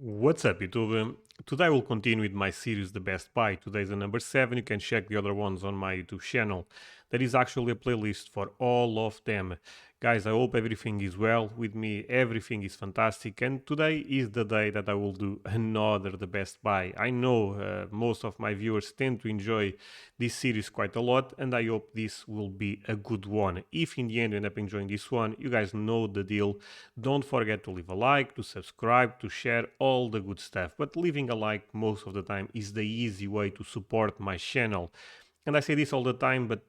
What's up, YouTube? Today I will continue with my series The Best Buy. Today is the number 7. You can check the other ones on my YouTube channel. There is actually a playlist for all of them. Guys, I hope everything is well with me. Everything is fantastic. And today is the day that I will do another The Best Buy. I know most of my viewers tend to enjoy this series quite a lot, and I hope this will be a good one. If in the end you end up enjoying this one, you guys know the deal. Don't forget to leave a like, to subscribe, to share, all the good stuff. But leaving a like most of the time is the easy way to support my channel. And I say this all the time, but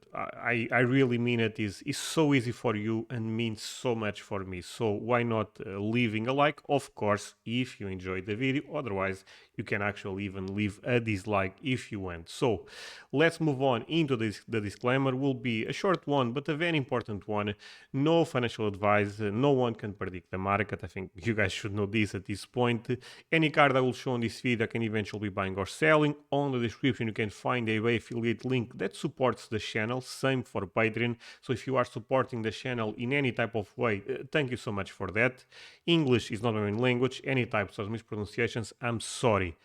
I really mean it. Is so easy for you and means so much for me. So why not leaving a like? Of course, if you enjoyed the video. Otherwise, you can actually even leave a dislike if you want. So let's move on into this. The disclaimer will be a short one, but a very important one. No financial advice. No one can predict the market. I think you guys should know this at this point. Any card I will show in this video can eventually be buying or selling. On the description you can find a eBay affiliate link that supports the channel. Same for Patreon. So if you are supporting the channel in any type of way, thank you so much for that. English is not my main language. Any types of mispronunciations, I'm sorry.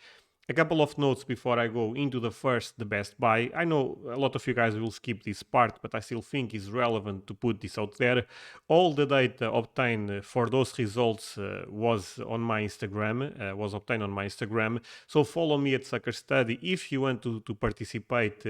A couple of notes before I go into the best buy. I know a lot of you guys will skip this part, but I still think it's relevant to put this out there. All the data obtained for those results was on my Instagram, was obtained on my Instagram. So follow me at Sucker Study if you want to participate.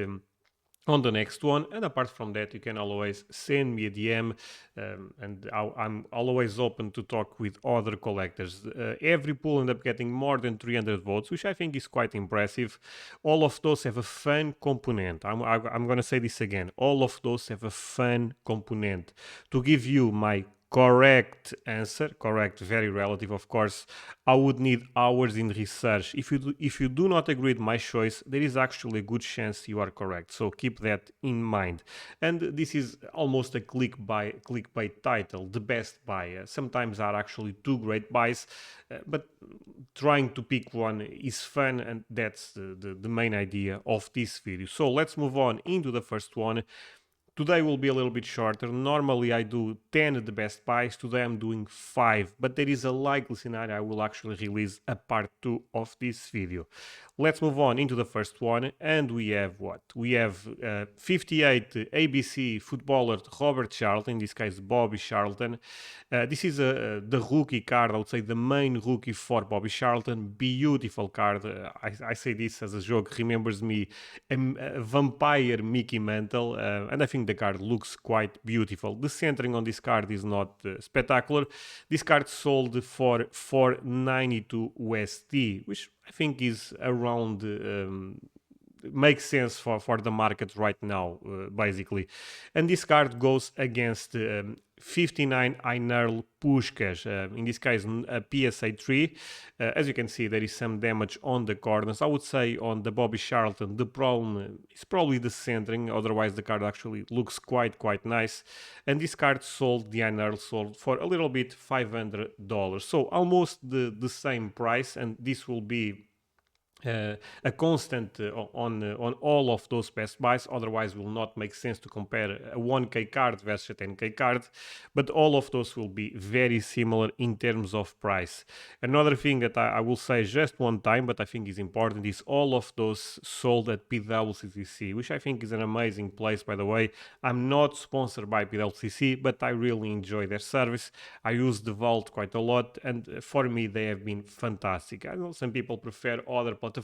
On the next one. And apart from that, you can always send me a DM, and I'm always open to talk with other collectors. Every pool ended up getting more than 300 votes, which I think is quite impressive. All of those have a fun component. I'm going to say this again. All of those have a fun component. To give you my correct answer, correct, very relative, of course, I would need hours in research. If you do not agree with my choice, there is actually a good chance you are correct. So keep that in mind. And this is almost a clickbait title, the best buy. Sometimes are actually two great buys, but trying to pick one is fun, and that's the main idea of this video. So let's move on into the first one. Today will be a little bit shorter. Normally I do 10 the best buys. Today I'm doing 5, but there is a likely scenario I will actually release a part 2 of this video. Let's move on into the first one, and we have what? We have 58 ABC footballer Robert Charlton, in this case Bobby Charlton. This is the rookie card, I would say the main rookie for Bobby Charlton. Beautiful card. I say this as a joke, remembers me a vampire Mickey Mantle, and I think the card looks quite beautiful. The centering on this card is not spectacular. This card sold for 492 USD, which I think is around makes sense for the market right now, basically. And this card goes against 59 Inerl Puskas, in this case a PSA 3. As you can see, there is some damage on the corners. I would say on the Bobby Charlton, the problem is probably the centering, otherwise the card actually looks quite nice. And this card sold, the Inerl sold for a little bit $500. So almost the same price, and this will be a constant on all of those best buys. Otherwise will not make sense to compare a 1k card versus a 10k card, but all of those will be very similar in terms of price. Another thing that I will say just one time, but I think is important, is all of those sold at PWCC, which I think is an amazing place, by the way. I'm not sponsored by PWCC, but I really enjoy their service. I use the vault quite a lot, and for me they have been fantastic. I know some people prefer other platforms.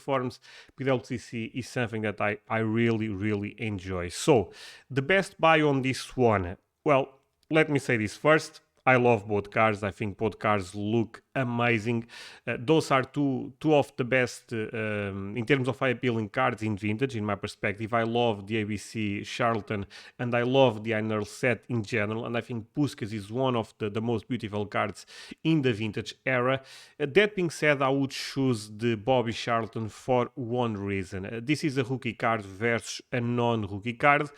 PWCC is something that I really enjoy. So the best buy on this one, well, let me say this first. I love both cars. I think both cars look amazing. Those are two of the best in terms of eye-appealing cards in vintage, in my perspective. I love the ABC Charlton, and I love the Inerl set in general, and I think Puskas is one of the most beautiful cards in the vintage era. That being said, I would choose the Bobby Charlton for one reason. This is a rookie card versus a non-rookie card.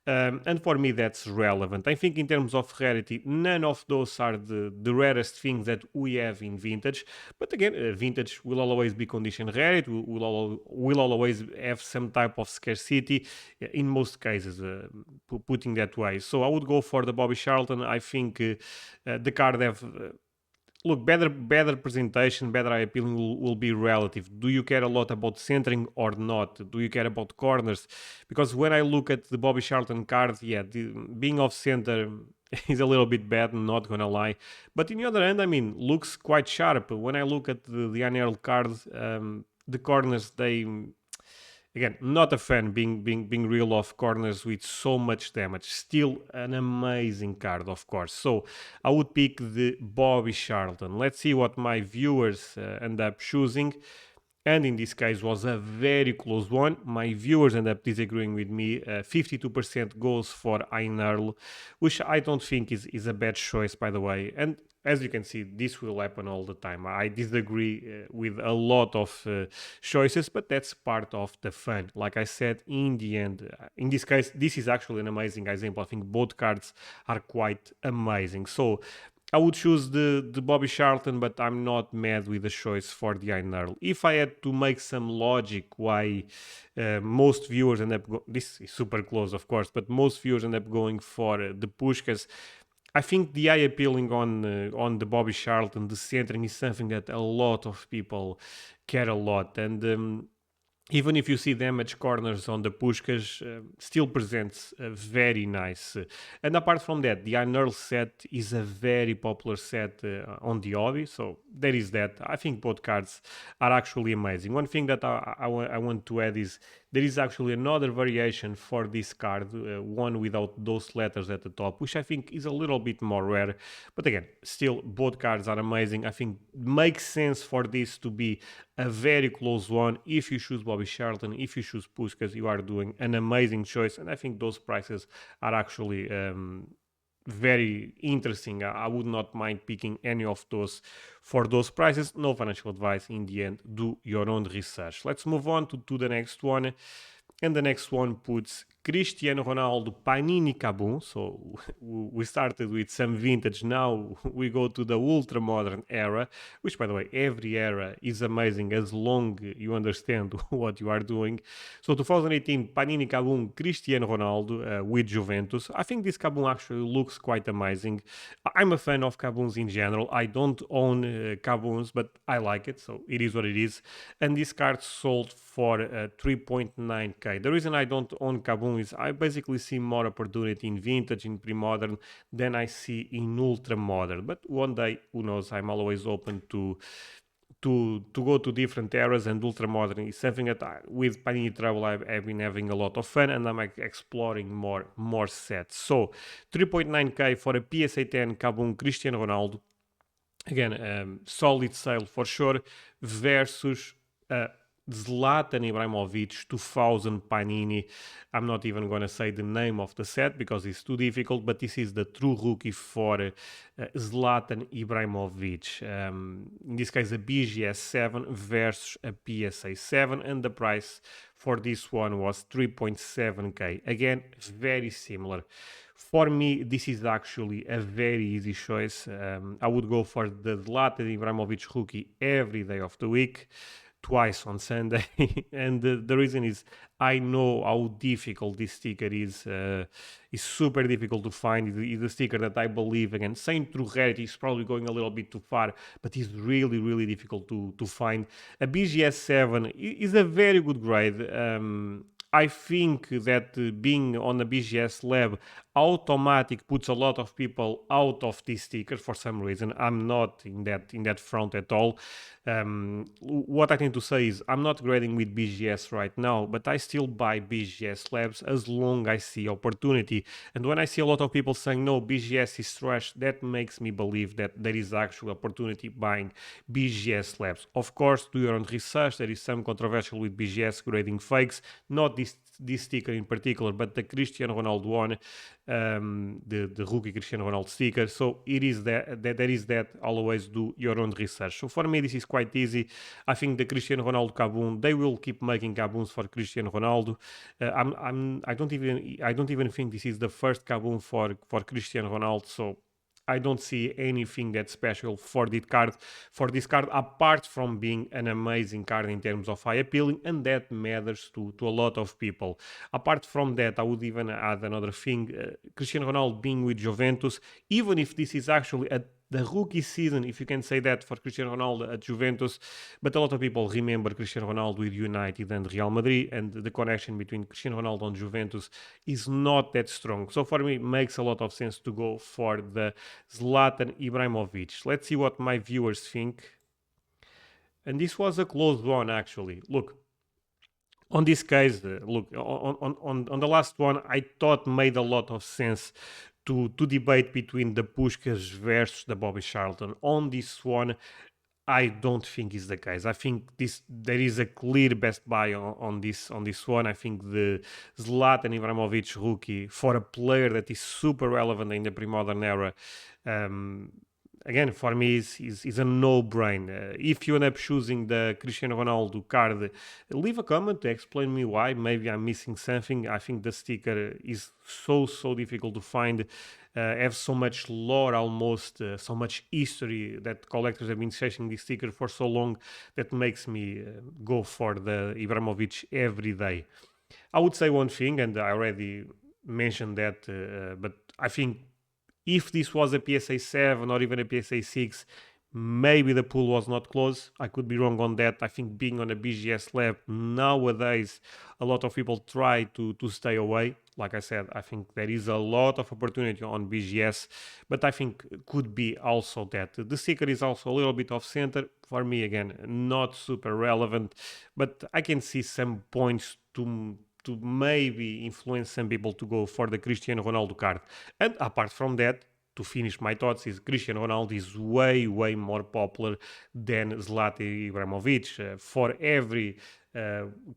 And for me, that's relevant. I think in terms of rarity, none of those are the rarest things that we have in vintage. But again, vintage will always be condition rare. It will always have some type of scarcity in most cases, putting that way. So I would go for the Bobby Charlton. I think the card have look, better presentation, better eye appealing will be relative. Do you care a lot about centering or not? Do you care about corners? Because when I look at the Bobby Charlton card, yeah, being off center is a little bit bad, not gonna lie. But in the other hand, I mean, looks quite sharp. When I look at the unearned card, the corners, they again, not a fan being real off corners with so much damage. Still an amazing card, of course. So I would pick the Bobby Charlton. Let's see what my viewers end up choosing. And in this case was a very close one. My viewers end up disagreeing with me. 52% goes for Einarl, which I don't think is a bad choice, by the way. And as you can see, this will happen all the time. I disagree with a lot of choices, but that's part of the fun. Like I said, in the end, in this case, this is actually an amazing example. I think both cards are quite amazing. So I would choose the Bobby Charlton, but I'm not mad with the choice for the Einarl. If I had to make some logic why most viewers end up... this is super close, of course, but most viewers end up going for the Puskas. I think the eye appealing on the Bobby Charlton, the centering is something that a lot of people care a lot. And even if you see damage corners on the Puskas, still presents very nice. And apart from that, the Unurl set is a very popular set on the hobby, so there is that. I think both cards are actually amazing. One thing that I want to add is there is actually another variation for this card, one without those letters at the top, which I think is a little bit more rare. But again, still, both cards are amazing. I think makes sense for this to be a very close one. If you choose Bobby Charlton, if you choose Puskas, you are doing an amazing choice. And I think those prices are actually very interesting. I would not mind picking any of those for those prices. No financial advice in the end. Do your own research. Let's move on to the next one. And the next one puts Cristiano Ronaldo Panini Kabum. So we started with some vintage. Now we go to the ultra modern era, which, by the way, every era is amazing as long you understand what you are doing. So 2018 Panini Kabum Cristiano Ronaldo with Juventus. I think this Kabum actually looks quite amazing. I'm a fan of Kabuns in general. I don't own Kabuns, but I like it, so it is what it is. And this card sold for 3.9k. The reason I don't own Kabum is I basically see more opportunity in vintage, in pre-modern, than I see in ultra-modern. But one day, who knows, I'm always open to go to different eras, and ultra-modern is something that with Panini Travel I've been having a lot of fun, and I'm exploring more sets. So 3.9k for a PSA 10 Kabum Cristiano Ronaldo. Again, solid sale for sure, versus Zlatan Ibrahimovic 2000 Panini. I'm not even going to say the name of the set because it's too difficult, but this is the true rookie for Zlatan Ibrahimovic. In this case, a BGS 7 versus a PSA 7, and the price for this one was 3.7k. Again, very similar. For me, this is actually a very easy choice. I would go for the Zlatan Ibrahimovic rookie every day of the week, twice on Sunday. And the reason is I know how difficult this sticker is. It's super difficult to find. It's a sticker that I believe, again, saying true rarity is probably going a little bit too far, but it's really, really difficult to find. A BGS 7 is a very good grade. I think that being on a BGS lab automatic puts a lot of people out of this sticker for some reason. I'm not in that front at all. What I tend to say is I'm not grading with BGS right now, but I still buy BGS labs as long as I see opportunity. And when I see a lot of people saying no, BGS is trash, that makes me believe that there is actual opportunity buying BGS labs. Of course, do your own research. There is some controversial with BGS grading fakes, not this sticker in particular, but the Cristiano Ronaldo one, the rookie Cristiano Ronaldo sticker. So it is that there is that. Always do your own research. So for me, this is quite easy. I think the Cristiano Ronaldo Kabum, they will keep making Kabuns for Cristiano Ronaldo. I don't even think this is the first Kabum for Cristiano Ronaldo. So I don't see anything that's special for this card, apart from being an amazing card in terms of eye appealing, and that matters to a lot of people. Apart from that, I would even add another thing: Cristiano Ronaldo being with Juventus, even if this is actually a the rookie season, if you can say that, for Cristiano Ronaldo at Juventus. But a lot of people remember Cristiano Ronaldo with United and Real Madrid, and the connection between Cristiano Ronaldo and Juventus is not that strong. So for me, it makes a lot of sense to go for the Zlatan Ibrahimovic. Let's see what my viewers think. And this was a close one, actually. Look, on this case, look, on the last one, I thought made a lot of sense to debate between the Puskas versus the Bobby Charlton. On this one, I don't think is the case. I think there is a clear best buy on this one. I think the Zlatan Ibrahimovic rookie, for a player that is super relevant in the pre-modern era, again, for me, is a no-brainer. If you end up choosing the Cristiano Ronaldo card, leave a comment to explain me why. Maybe I'm missing something. I think the sticker is so difficult to find. Have so much lore, almost so much history, that collectors have been chasing this sticker for so long, that makes me go for the Ibrahimovic every day. I would say one thing, and I already mentioned that, but I think if this was a PSA 7 or even a PSA 6, maybe the pool was not close. I could be wrong on that. I think being on a BGS lab nowadays, a lot of people try to stay away. Like I said, I think there is a lot of opportunity on BGS, but I think could be also that the sticker is also a little bit off center. For me, again, not super relevant, but I can see some points to maybe influence some people to go for the Cristiano Ronaldo card. And apart from that, to finish my thoughts, is Cristiano Ronaldo is way more popular than Zlatan Ibrahimovic. For every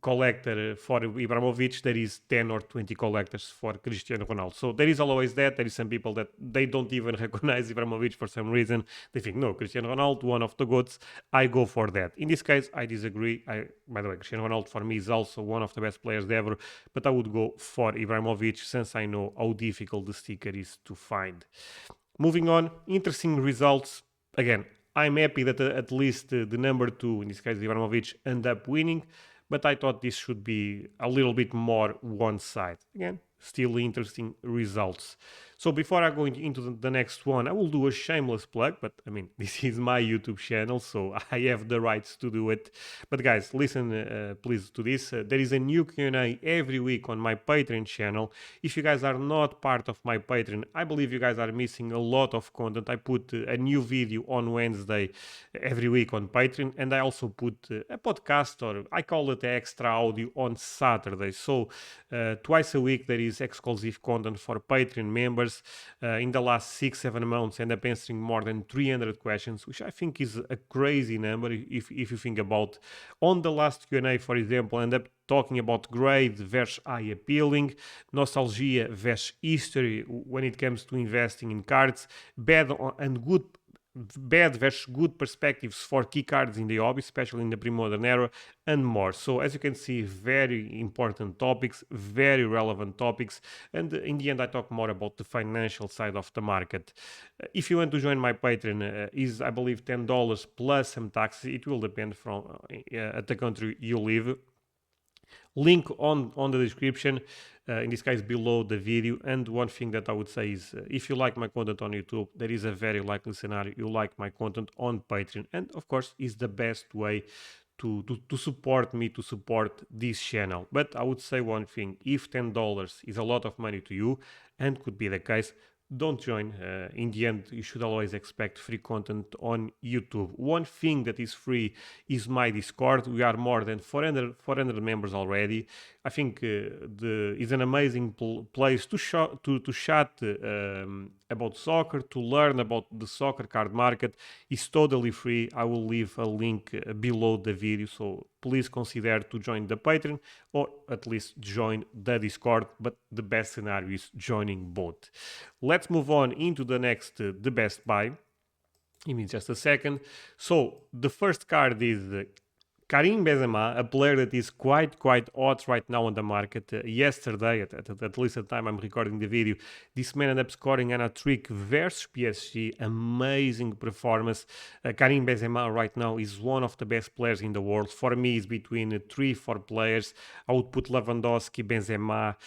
collector for Ibrahimovic, there is 10 or 20 collectors for Cristiano Ronaldo. So there is always that. There is some people that they don't even recognize Ibrahimovic for some reason. They think, no, Cristiano Ronaldo, one of the GOATs, I go for that. In this case, I disagree. By the way, Cristiano Ronaldo for me is also one of the best players ever, but I would go for Ibrahimovic since I know how difficult the sticker is to find. Moving on, interesting results. Again, I'm happy that at least the number 2, in this case Ibrahimovic, end up winning, but I thought this should be a little bit more one side. Again, still interesting results. So before I go into the next one, I will do a shameless plug, but I mean, this is my YouTube channel, so I have the rights to do it. But guys, listen please to this. There is a new Q&A every week on my Patreon channel. If you guys are not part of my Patreon, I believe you guys are missing a lot of content. I put a new video on Wednesday every week on Patreon, and I also put a podcast, or I call it extra audio, on Saturday. So twice a week there is exclusive content for Patreon members. In the last 6-7 months, I end up answering more than 300 questions, which I think is a crazy number if you think about. On the last Q&A, for example, I end up talking about grade versus eye appealing, nostalgia versus history when it comes to investing in cards, bad versus good perspectives for key cards in the hobby, especially in the pre-modern era, and more. So as you can see, very important topics, very relevant topics, and in the end I talk more about the financial side of the market. If you want to join my Patreon, is I believe $10 plus some taxes. It will depend from at the country you live. Link on the description, in this case below the video. And one thing that I would say is, if you like my content on YouTube, there is a very likely scenario you like my content on Patreon, and of course is the best way to support me, to support this channel. But I would say one thing: if $10 is a lot of money to you, and could be the case, don't join. In the end, you should always expect free content on YouTube. One thing that is free is my Discord. We are more than 400 members already. I think it's an amazing place to chat about soccer, to learn about the soccer card market. It's totally free. I will leave a link below the video, so please consider to join the Patreon, or at least join the Discord, but the best scenario is joining both. Let's move on into the next, the best buy. Give me just a second. So the first card is Karim Benzema, a player that is quite hot right now on the market. Yesterday, at least at the time I'm recording the video, this man ended up scoring an hat-trick versus PSG. Amazing performance. Karim Benzema right now is one of the best players in the world. For me, it's between 3-4 players. I would put Lewandowski, Benzema,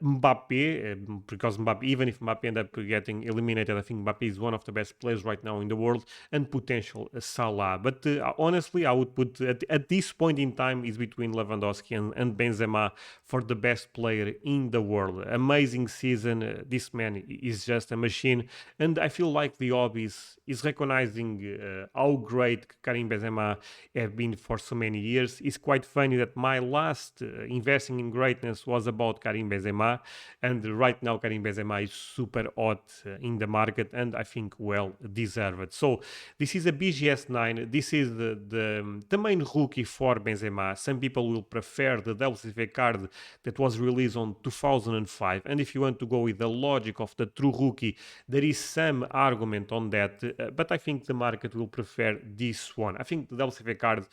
Mbappe, because Mbappe, even if Mbappe end up getting eliminated, I think Mbappe is one of the best players right now in the world, and potential Salah. But honestly, I would put at this point in time is between Lewandowski and Benzema for the best player in the world. Amazing season. This man is just a machine, and I feel like the hobby is recognizing how great Karim Benzema have been for so many years. It's quite funny that my last investing in greatness was about Karim Benzema, and right now Karim Benzema is super hot in the market, and I think well deserved. So this is a BGS 9. This is the main rookie for Benzema. Some people will prefer the WCV card that was released on 2005, and if you want to go with the logic of the true rookie, there is some argument on that, but I think the market will prefer this one. I think the WCV card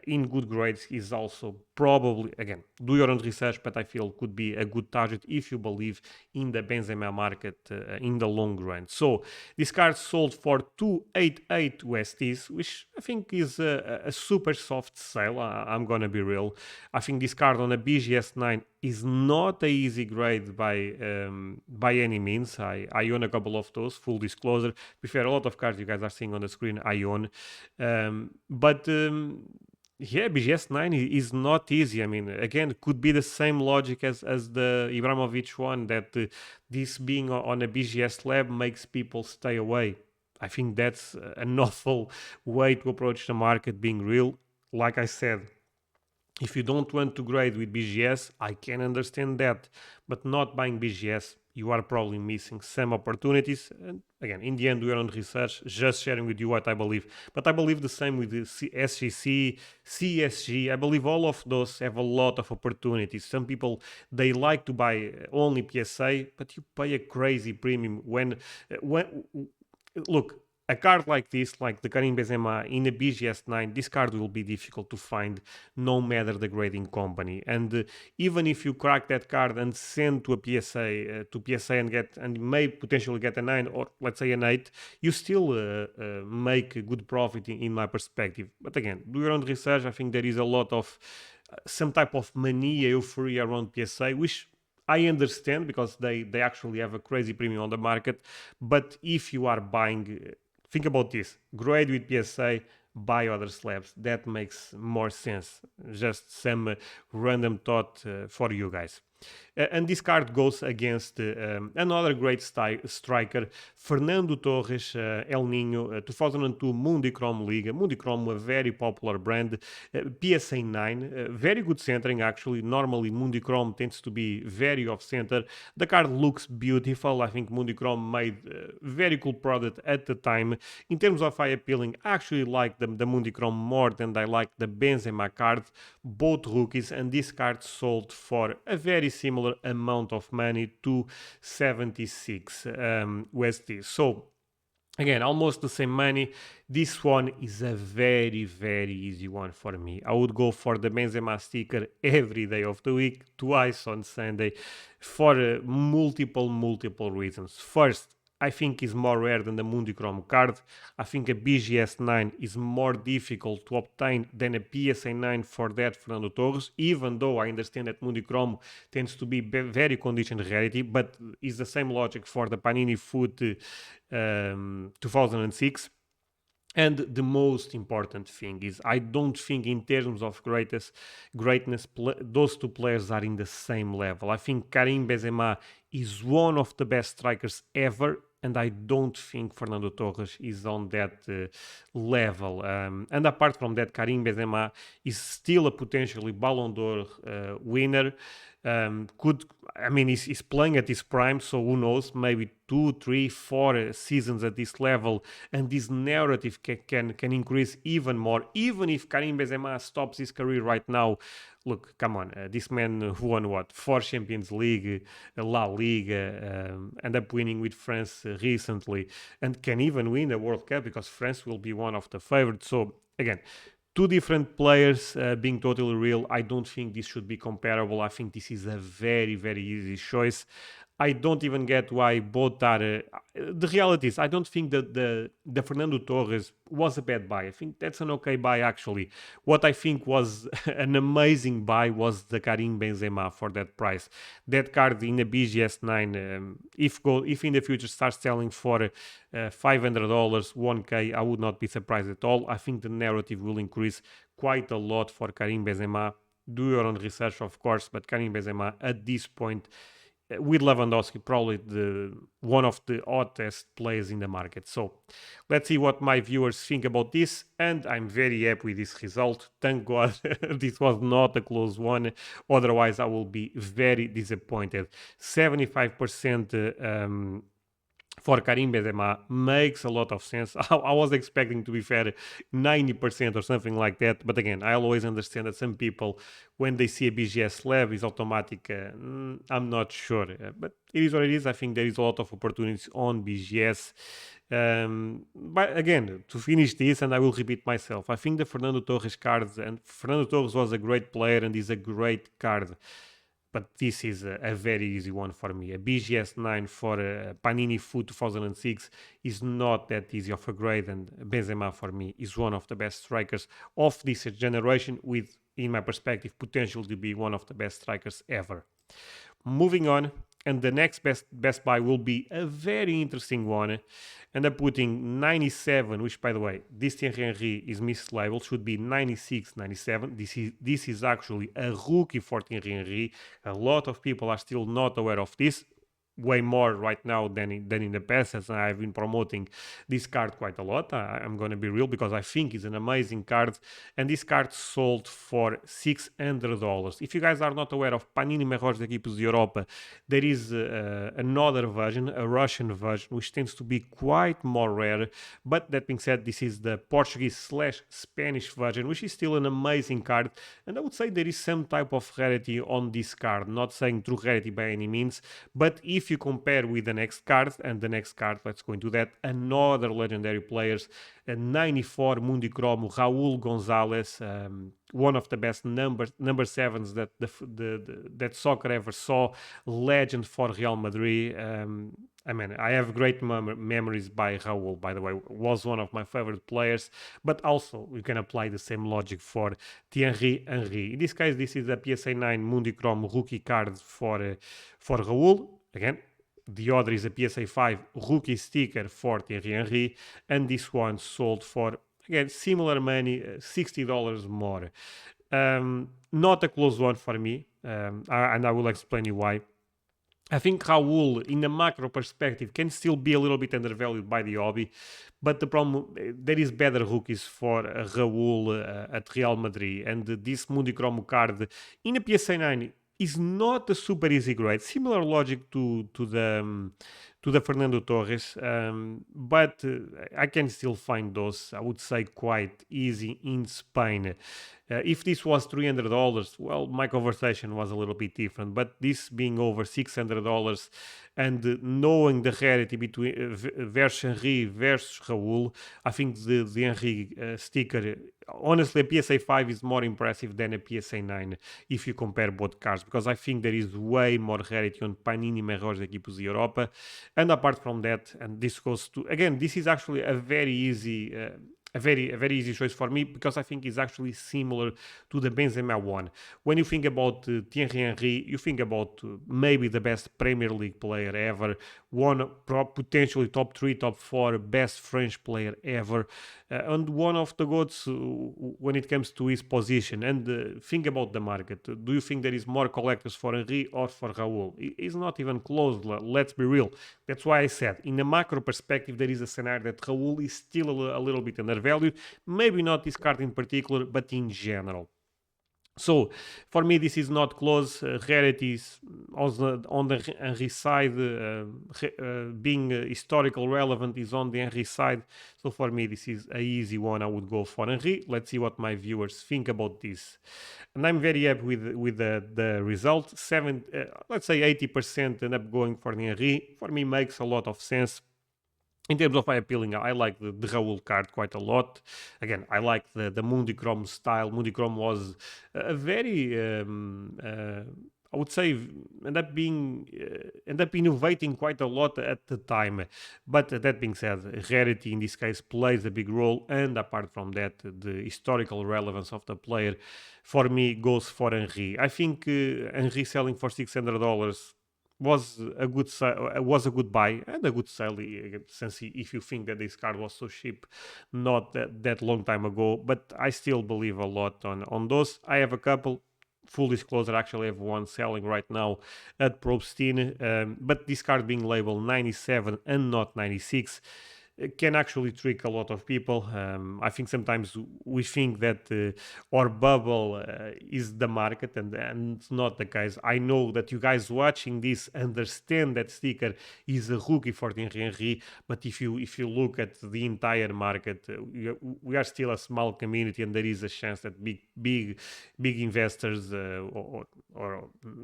in good grades is also probably, again, do your own research, but I feel could be a good target if you believe in the Benzema market in the long run. So this card sold for 288 USDs, which I think is a super soft sale. I'm gonna be real. I think this card on a BGS 9 is not a easy grade by any means. I own a couple of those, full disclosure. Prefer a lot of cards you guys are seeing on the screen I own. Yeah, BGS 9 is not easy. I mean, again, could be the same logic as the Ibrahimovic one, that this being on a BGS lab makes people stay away. I think that's an awful way to approach the market, being real. Like I said, if you don't want to grade with BGS, I can understand that, but not buying BGS, you are probably missing some opportunities. And again, in the end, we are on research, just sharing with you what I believe. But I believe the same with the SGC, CSG. I believe all of those have a lot of opportunities. Some people, they like to buy only PSA, but you pay a crazy premium when look, a card like this, like the Karim Benzema in a BGS 9, this card will be difficult to find no matter the grading company. And even if you crack that card and send to a PSA and get and may potentially get a 9 or let's say an 8, you still make a good profit in my perspective. But again, do your own research. I think there is a lot of some type of mania, euphoria around PSA, which I understand because they actually have a crazy premium on the market. But if you are buying, think about this: grade with PSA, buy other slabs. That makes more sense. Just some random thought for you guys. And this card goes against another great striker, Fernando Torres, El Nino, 2002 Mundichrome League. Mundichrome, a very popular brand, PSA 9, very good centering actually. Normally Mundichrome tends to be very off-center. The card looks beautiful. I think Mundichrome made a very cool product at the time. In terms of eye appealing, I actually like the Mundichrome more than I like the Benzema card. Both rookies, and this card sold for a very similar amount of money, to 76 USD. So again, almost the same money. This one is a very easy one for me. I would go for the Benzema sticker every day of the week, twice on Sunday, for multiple reasons. First, I think is more rare than the Mundichrome card. I think a BGS 9 is more difficult to obtain than a PSA 9 for that Fernando Torres, even though I understand that Mundichrome tends to be very conditioned rarity, but it's the same logic for the Panini Foot 2006. And the most important thing is, I don't think in terms of greatness, those two players are in the same level. I think Karim Benzema is one of the best strikers ever, and I don't think Fernando Torres is on that level. And apart from that, Karim Benzema is still a potentially Ballon d'Or winner. He's playing at his prime, so who knows, maybe 2, 3, 4 seasons at this level, and this narrative can increase even more. Even if Karim Benzema stops his career right now, look, come on, this man won what? 4 Champions League, La Liga, end up winning with France recently, and can even win a World Cup because France will be one of the favorites. So again, two different players being totally real. I don't think this should be comparable. I think this is a very, very easy choice. I don't even get why both are. The reality is, I don't think that the Fernando Torres was a bad buy. I think that's an okay buy actually. What I think was an amazing buy was the Karim Benzema for that price. That card in the BGS 9, if in the future starts selling for $500, 1K, I would not be surprised at all. I think the narrative will increase quite a lot for Karim Benzema. Do your own research, of course, but Karim Benzema at this point with Lewandowski, probably one of the hottest players in the market. So let's see what my viewers think about this. And I'm very happy with this result. Thank God this was not a close one. Otherwise, I will be very disappointed. 75% for Karim Benzema makes a lot of sense. I was expecting, to be fair, 90% or something like that. But again, I always understand that some people, when they see a BGS lab, is automatic. I'm not sure. But it is what it is. I think there is a lot of opportunities on BGS. But again, to finish this, and I will repeat myself, I think the Fernando Torres cards, and Fernando Torres was a great player and is a great card. But this is a very easy one for me. A BGS 9 for Panini Foot 2006 is not that easy of a grade, and Benzema for me is one of the best strikers of this generation with, in my perspective, potential to be one of the best strikers ever. Moving on, and the next best buy will be a very interesting one. And I'm putting 97, which, by the way, this Thierry Henry is mislabeled, should be 96, 97. This is actually a rookie for Thierry Henry. A lot of people are still not aware of this. Way more right now than in the past, as I've been promoting this card quite a lot. I'm going to be real, because I think it's an amazing card, and this card sold for $600. If you guys are not aware of Panini Melhores Equipes de Europa, there is another version, a Russian version, which tends to be quite more rare. But that being said, this is the Portuguese/Spanish version, which is still an amazing card, and I would say there is some type of rarity on this card. Not saying true rarity by any means, but if you compare with the next card, and the next card, let's go into that, another legendary players, a 94 Mundicromo Raul Gonzalez, one of the best number sevens that that soccer ever saw, legend for Real Madrid. I mean, I have great memories by Raul, by the way, was one of my favorite players, but also we can apply the same logic for Thierry Henry. In this case, this is a PSA 9 Mundicromo rookie card for Raul. Again, the other is a PSA 5 rookie sticker for Thierry Henry, and this one sold for, again, similar money, $60 more. Not a close one for me, and I will explain you why. I think Raul, in the macro perspective, can still be a little bit undervalued by the hobby, but the problem, there is better rookies for Raul at Real Madrid, and this Mundicromo card in a PSA 9 is not a super easy grade. Similar logic to the Fernando Torres, but I can still find those, I would say, quite easy in Spain. If this was $300, well, my conversation was a little bit different, but this being over $600 and knowing the rarity between versus Henry versus Raul, I think the Henry sticker, honestly, a PSA 5 is more impressive than a PSA 9 if you compare both cards, because I think there is way more rarity on Panini Melhores Equipes de Europa. And apart from that, and this goes to, again, this is actually a very easy a very easy choice for me, because I think it's actually similar to the Benzema one. When you think about Thierry Henry, you think about maybe the best Premier League player ever, one potentially top 3, top 4 best French player ever, and one of the goats when it comes to his position. And think about the market. Do you think there is more collectors for Henry or for Raul? It's not even close, let's be real. That's why I said, in the macro perspective, there is a scenario that Raul is still a little bit undervalued. Maybe not this card in particular, but in general. So, for me, this is not close. Rarities on the Henry side, being historical relevant is on the Henry side. So, for me, this is an easy one. I would go for Henry. Let's see what my viewers think about this. And I'm very happy with the result. Let's say 80% end up going for the Henry. For me, makes a lot of sense. In terms of eye appealing, I like the Raul card quite a lot. Again, I like the Mundichrome style. Mundichrome was a very, I would say, end up innovating quite a lot at the time. But that being said, rarity in this case plays a big role, and apart from that, the historical relevance of the player for me goes for Henry. I think Henry selling for $600 was a good buy and a good sell, since if you think that this card was so cheap not that long time ago. But I still believe a lot on those. I have a couple. Full disclosure, actually, I have one selling right now at Probstein, but this card being labeled 97 and not 96 can actually trick a lot of people. I think sometimes we think that our bubble is the market, and it's not the case. I know that you guys watching this understand that sticker is a rookie for Thierry Henry, but if you look at the entire market, we are still a small community, and there is a chance that big investors or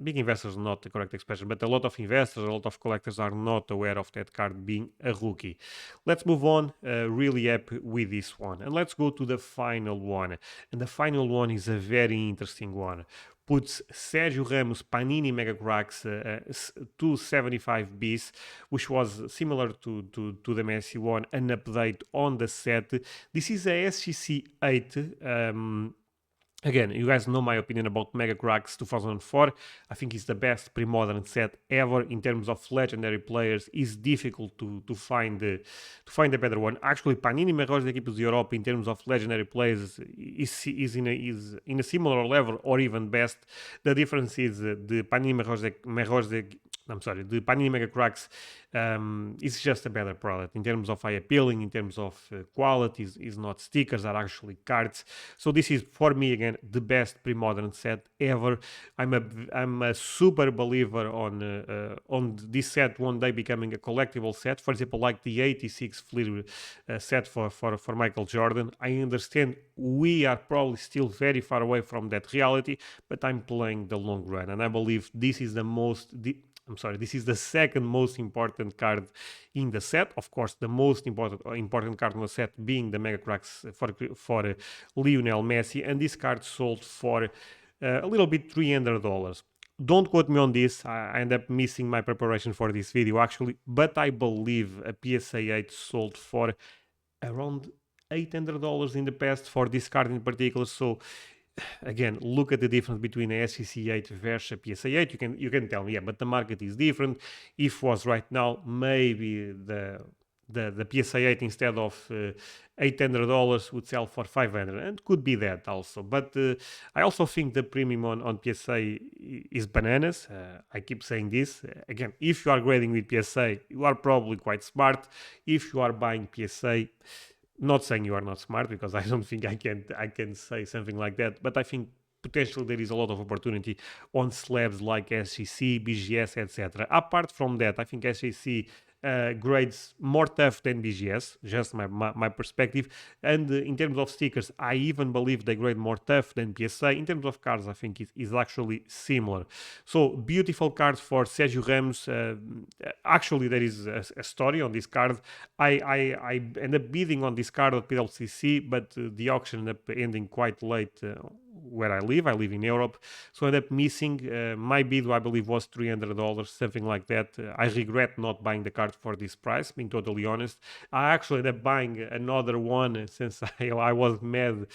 big investors, not the correct expression, but a lot of investors, a lot of collectors are not aware of that card being a rookie. Let's move on. Really happy with this one. And let's go to the final one. And the final one is a very interesting one. Puts Sergio Ramos Panini Mega Cracks 275 bis, which was similar to the Messi one, an update on the set. This is a SGC 8. Again, you guys know my opinion about Mega Cracks 2004. I think it's the best pre-modern set ever in terms of legendary players. It's difficult to find a better one. Actually, Panini Melhores Equipes de Europa in terms of legendary players is in a similar level or even best. The difference is the Panini the Panini Mega Cracks is just a better product in terms of eye appealing, in terms of quality. Is not stickers, are actually cards. So this is for me again the best pre-modern set ever. I'm a super believer on this set one day becoming a collectible set. For example, like the 86 Fleer set for Michael Jordan. I understand we are probably still very far away from that reality, but I'm playing the long run, and I believe this is this is the second most important card in the set. Of course, the most important card in the set being the Mega Cracks for Lionel Messi, and this card sold for a little bit $300. Don't quote me on this. I end up missing my preparation for this video actually, but I believe a PSA 8 sold for around $800 in the past for this card in particular. So again, look at the difference between a SCC 8 versus a PSA 8. You can tell me, yeah, but the market is different. If was right now, maybe the PSA 8 instead of $800 would sell for $500, and could be that also. But I also think the premium on PSA is bananas. I keep saying this again. If you are grading with PSA, you are probably quite smart. If you are buying PSA, not saying you are not smart, because I don't think I can say something like that, but I think potentially there is a lot of opportunity on slabs like SGC, BGS, etc. Apart from that, I think SGC grades more tough than BGS, just my perspective. And in terms of stickers, I even believe they grade more tough than PSA. In terms of cards, I think it is actually similar. So beautiful cards for Sergio Ramos. Actually, there is a story on this card. I end up bidding on this card at PWCC, but the auction ended up ending quite late where I live. I live in Europe, so I ended up missing. My bid, I believe, was $300, something like that. I regret not buying the card for this price, being totally honest. I actually ended up buying another one since I was mad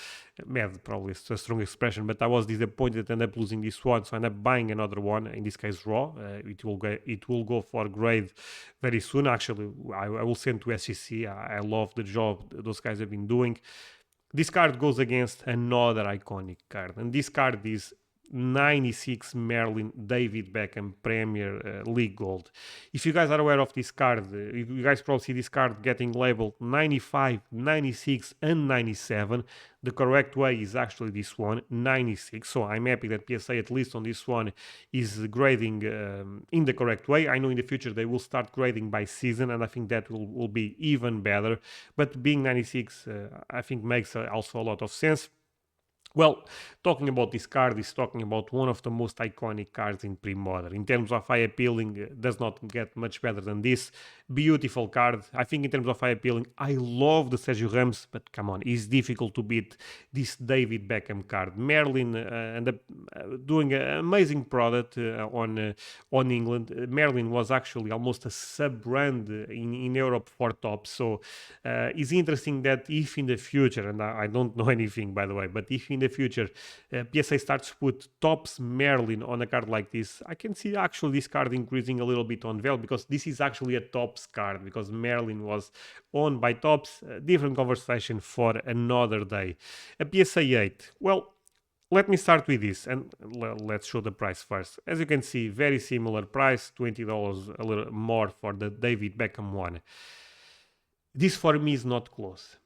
probably is a strong expression, but I was disappointed and ended up losing this one, so I ended up buying another one, in this case raw. It will go for grade very soon. Actually, I will send to SCC. I love the job those guys have been doing. This card goes against another iconic card, and this card is 96 Merlin David Beckham Premier League Gold. If you guys are aware of this card, you guys probably see this card getting labeled 95, 96, and 97. The correct way is actually this one, 96. So I'm happy that PSA, at least on this one, is grading in the correct way. I know in the future they will start grading by season, and I think that will be even better. But being 96, I think makes also a lot of sense. Well, talking about this card is talking about one of the most iconic cards in pre-modern. In terms of eye appealing, does not get much better than this. Beautiful card. I think in terms of eye appealing, I love the Sergio Ramos, but come on, it's difficult to beat this David Beckham card. Merlin doing an amazing product on England. Merlin was actually almost a sub-brand in Europe for Topps. So it's interesting that if in the future, and I don't know anything by the way, but if in the future PSA starts to put Topps Merlin on a card like this, I can see actually this card increasing a little bit on value, because this is actually a Topps card, because Merlin was owned by Topps. Different conversation for another day. A PSA 8. Well, let me start with this, and let's show the price first. As you can see, very similar price, $20, a little more for the David Beckham one. This for me is not close,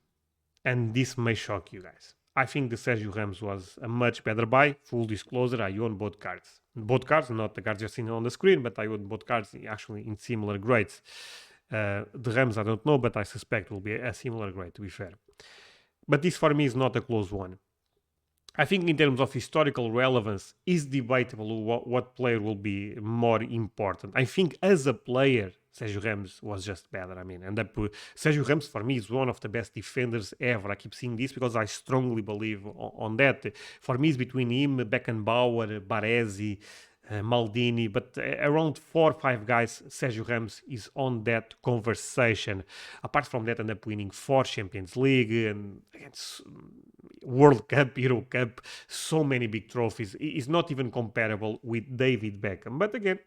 and this may shock you guys. I think the Sergio Ramos was a much better buy. Full disclosure, I own both cards. Both cards, not the cards you're seeing on the screen, but I own both cards actually in similar grades. The Rams I don't know, but I suspect will be a similar grade, to be fair. But this for me is not a close one. I think in terms of historical relevance, is debatable what player will be more important. I think as a player, Sergio Ramos was just better. I mean, Sergio Ramos for me is one of the best defenders ever. I keep saying this because I strongly believe on that. For me, it's between him, Beckenbauer, Baresi, Maldini, but around 4 or 5 guys, Sergio Ramos is on that conversation. Apart from that, end up winning 4 Champions League and World Cup, Euro Cup, so many big trophies. It's not even comparable with David Beckham. But again,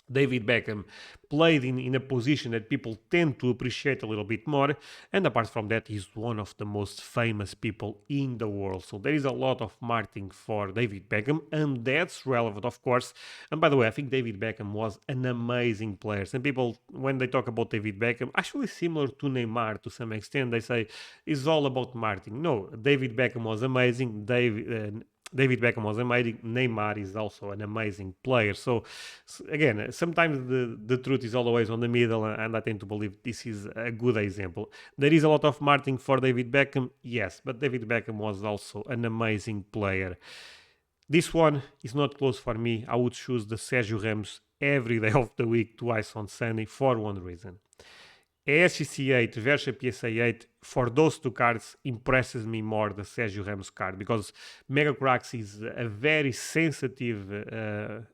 David Beckham played in a position that people tend to appreciate a little bit more, and apart from that, he's one of the most famous people in the world. So there is a lot of marketing for David Beckham, and that's relevant, of course. And by the way, I think David Beckham was an amazing player. Some people, when they talk about David Beckham, actually similar to Neymar to some extent, they say it's all about marketing. No, David Beckham was amazing. David Beckham was amazing. Neymar is also an amazing player. So again, sometimes the truth is always on the middle, and I tend to believe this is a good example. There is a lot of marketing for David Beckham, yes, but David Beckham was also an amazing player. This one is not close for me. I would choose the Sergio Ramos every day of the week, twice on Sunday, for one reason. SGC 8 versus PSA 8, for those two cards, impresses me more the Sergio Ramos card, because Mega Cracks is a very sensitive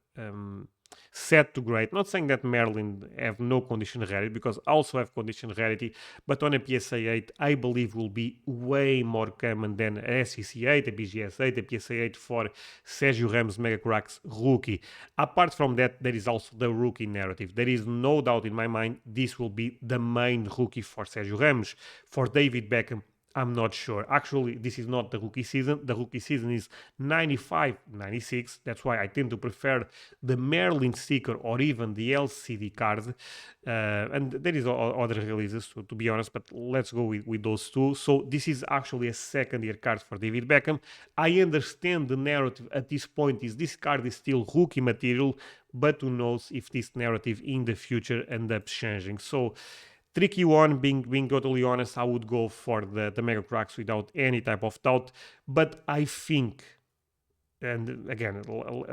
set to grade. Not saying that Merlin have no condition rarity, because I also have condition rarity, but on a PSA 8, I believe will be way more common than a SEC 8, a BGS 8, a PSA 8 for Sergio Ramos Mega Cracks rookie. Apart from that, there is also the rookie narrative. There is no doubt in my mind this will be the main rookie for Sergio Ramos. For David Beckham, I'm not sure. Actually, this is not the rookie season. The rookie season is 95, 96. That's why I tend to prefer the Merlin sticker or even the LCD card. And there is other releases, to be honest, but let's go with those two. So this is actually a second-year card for David Beckham. I understand the narrative at this point is this card is still rookie material, but who knows if this narrative in the future ends up changing. So tricky one, being totally honest, I would go for the Mega Cracks without any type of doubt. But I think, and again,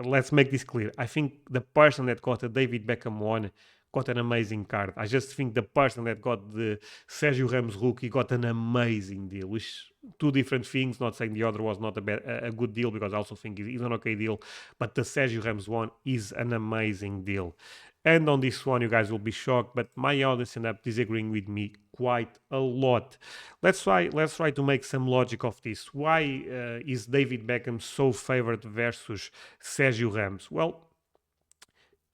let's make this clear, I think the person that got a David Beckham one got an amazing card. I just think the person that got the Sergio Ramos rookie got an amazing deal, which two different things. Not saying the other was not a good deal, because I also think it's an okay deal, but the Sergio Ramos one is an amazing deal. And on this one, you guys will be shocked, but my audience end up disagreeing with me quite a lot. Let's try to make some logic of this. Why is David Beckham so favored versus Sergio Ramos? Well,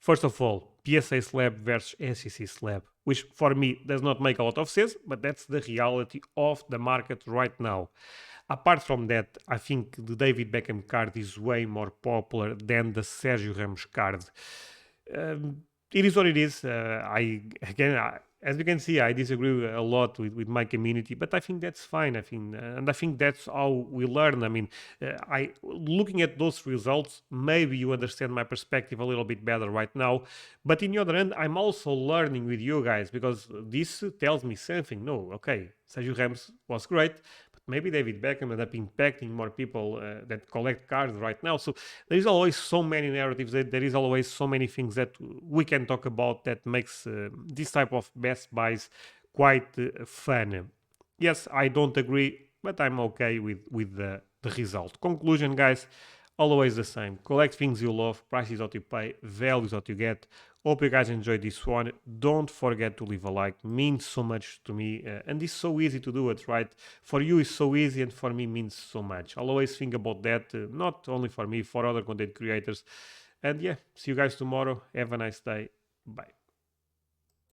first of all, PSA slab versus SEC slab, which for me does not make a lot of sense, but that's the reality of the market right now. Apart from that, I think the David Beckham card is way more popular than the Sergio Ramos card. It is what it is. As you can see, I disagree a lot with my community, but I think that's fine. I think that's how we learn. I mean, looking at those results, maybe you understand my perspective a little bit better right now. But in the other end, I'm also learning with you guys, because this tells me something. No, okay, Sergio Ramos was great, maybe David Beckham end up impacting more people that collect cards right now. So there is always so many narratives. There is always so many things that we can talk about that makes this type of best buys quite fun. Yes, I don't agree, but I'm okay with the result. Conclusion, guys, always the same. Collect things you love, price is what you pay, value is what you get. Hope you guys enjoyed this one. Don't forget to leave a like, means so much to me, and it's so easy to do it, right? For you it's so easy, and for me means so much. I'll always think about that, not only for me, for other content creators. And yeah, see you guys tomorrow. Have a nice day. Bye.